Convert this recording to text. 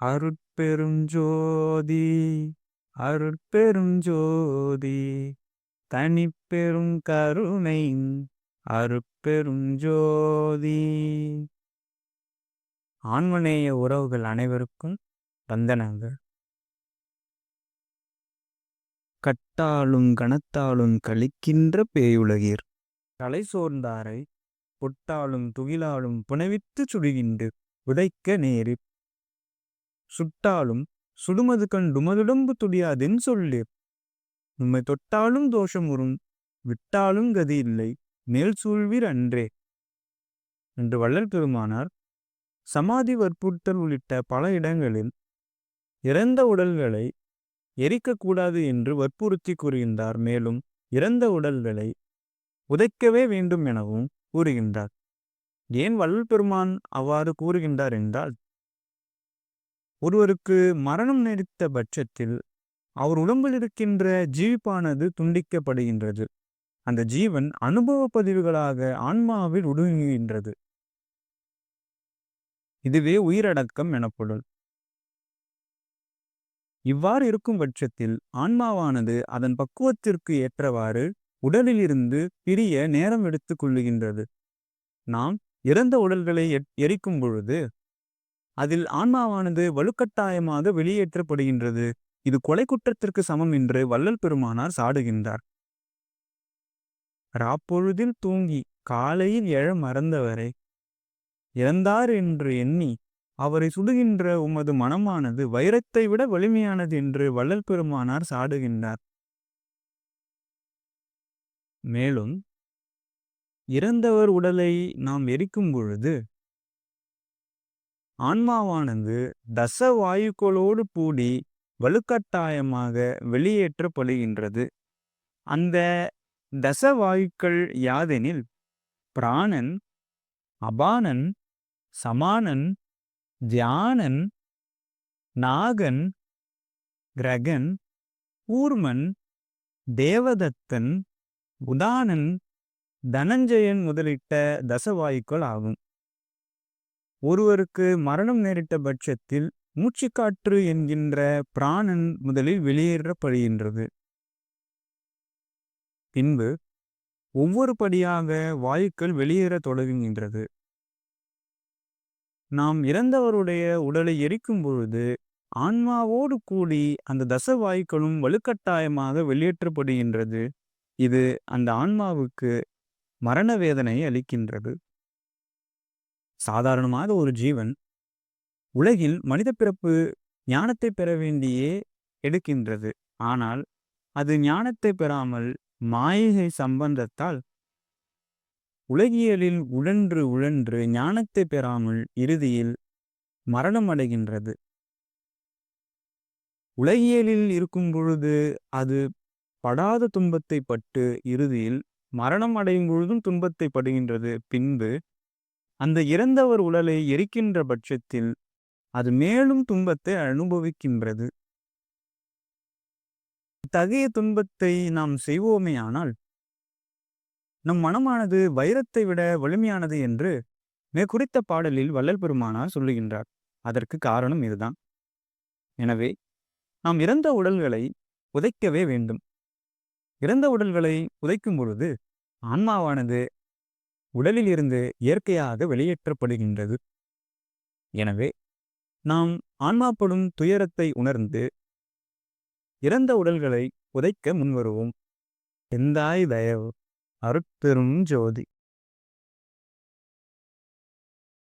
அருட்பெரும் ஜோதி அருட்பெரும் ஜோதி தனிப்பெரும் கருணை அருட்பெரும் ஜோதி. ஆன்மநேய உறவுகள் அனைவருக்கும் வந்தனங்கள். கட்டாலும் கணத்தாலும் கழிக்கின்ற பேயுலகீர் தலை சோர்ந்தாரை பொட்டாலும் துகிலாலும் புனைவித்து சுடுகின்று உதைக்க நேரி சுட்டாலும் சுடுமது கண்டுமதுடம்பு துடியாதென் சொல்லீர். உம்மை தொட்டாலும் தோஷம் உறும் விட்டாலும் கதி இல்லை மேல் சூழ்வீர் அன்றே என்று வள்ளல் பெருமானார் சமாதி வற்புறுத்தல் உள்ளிட்ட பல இடங்களில் இறந்த உடல்களை எரிக்கக்கூடாது என்று வற்புறுத்தி கூறுகின்றார். மேலும் இறந்த உடல்களை உதைக்கவே வேண்டும் எனவும் கூறுகின்றார். ஏன் வள்ளல் பெருமான் அவ்வாறு கூறுகின்றார் என்றால், ஒருவருக்கு மரணம் நேரிட்ட பட்சத்தில் அவர் உடம்பில் இருக்கின்ற ஜீவிப்பானது துண்டிக்கப்படுகின்றது. அந்த ஜீவன் அனுபவ பதிவுகளாக ஆன்மாவில் ஒடுங்குகின்றது. இதுவே உயிரடக்கம் எனப்படும். இவ்வாறு இருக்கும் பட்சத்தில் ஆன்மாவானது அதன் பக்குவத்திற்கு ஏற்றவாறு உடலில் இருந்து பிரிய நேரம் எடுத்துக் கொள்ளுகின்றது. நாம் இறந்த உடல்களை எரிக்கும் பொழுது அதில் ஆன்மாவானது வலுக்கட்டாயமாக வெளியேற்றப்படுகின்றது. இது கொலை குற்றத்திற்கு சமம் என்று வள்ளல் பெருமானார் சாடுகின்றார். ராப்பொழுதில் தூங்கி காலையில் எழ மறந்தவரை இறந்தார் என்று எண்ணி அவரை சுடுகின்ற உமது மனமானது வைரத்தை விட வலிமையானது என்று வள்ளல் பெருமானார் சாடுகின்றார். மேலும் இறந்தவர் உடலை நாம் எரிக்கும் பொழுது ஆன்மாவானது தச வாயுக்களோடு கூடி வலுக்கட்டாயமாக வெளியேற்றப்படுகின்றது. அந்த தச வாயுக்கள் யாதெனில் பிராணன், அபானன், சமானன், தியானன், நாகன், கிரகன், கூர்மன், தேவதத்தன், உதானன், தனஞ்சயன் முதலிட்ட தசவாயுக்கள் ஆகும். ஒருவருக்கு மரணம் நேரிட்ட பட்சத்தில் மூச்சுக்காற்று என்கின்ற பிராணன் முதலில் வெளியேற்றப்படுகின்றது. பின்பு ஒவ்வொரு படியாக வாயுக்கள் வெளியேற தொடங்குகின்றது. நாம் இறந்தவருடைய உடலை எரிக்கும் பொழுது ஆன்மாவோடு கூடி அந்த தசவாயுக்களும் வலுக்கட்டாயமாக வெளியேற்றப்படுகின்றது. இது அந்த ஆன்மாவுக்கு மரண வேதனையை அளிக்கின்றது. சாதாரணமாக ஒரு ஜீவன் உலகில் மனித பிறப்பு ஞானத்தை பெற வேண்டியே எடுக்கின்றது. ஆனால் அது ஞானத்தை பெறாமல் மாயை சம்பந்தத்தால் உலகியலில் உழன்று ஞானத்தை பெறாமல் இறுதியில் மரணம் அடைகின்றது. உலகியலில் இருக்கும் பொழுது அது படாத துன்பத்தை பட்டு இறுதியில் மரணம் அடையும் பொழுதும் துன்பத்தை படுகின்றது. பின்பு அந்த இறந்தவர் உடலை எரிக்கின்ற பட்சத்தில் அது மேலும் துன்பத்தை அனுபவிக்கின்றது. இத்தகைய துன்பத்தை நாம் செய்வோமே ஆனால் நம் மனமானது வைரத்தை விட வலிமையானது என்று மேற்குறித்த பாடலில் வள்ளல் பெருமானார் சொல்லுகின்றார். அதற்கு காரணம் இதுதான். எனவே நாம் இறந்த உடல்களை புதைக்கவே வேண்டும். இறந்த உடல்களை புதைக்கும் பொழுது ஆன்மாவானது உடலில் இருந்து இயற்கையாக வெளியேற்றப்படுகின்றது. எனவே நாம் ஆன்மாப்படும் துயரத்தை உணர்ந்து இறந்த உடல்களை புதைக்க முன்வருவோம். எந்தாய் தயவு அருட்பெரும் ஜோதி.